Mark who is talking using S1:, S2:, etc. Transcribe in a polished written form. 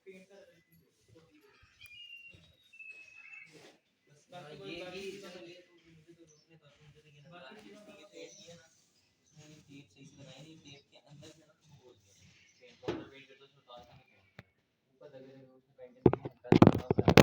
S1: ये चलो ये तो मुझे तो रोकने तो मुझे तो ये नजर आ रही है ये टेप ही है ना उसमें ये टेप सही से लगाई नहीं टेप के अंदर से ना वो बोल दिया पेंट को अगर वेट करते तो उतार के नहीं ऊपर लगे रहे उसमें पेंट नहीं हटा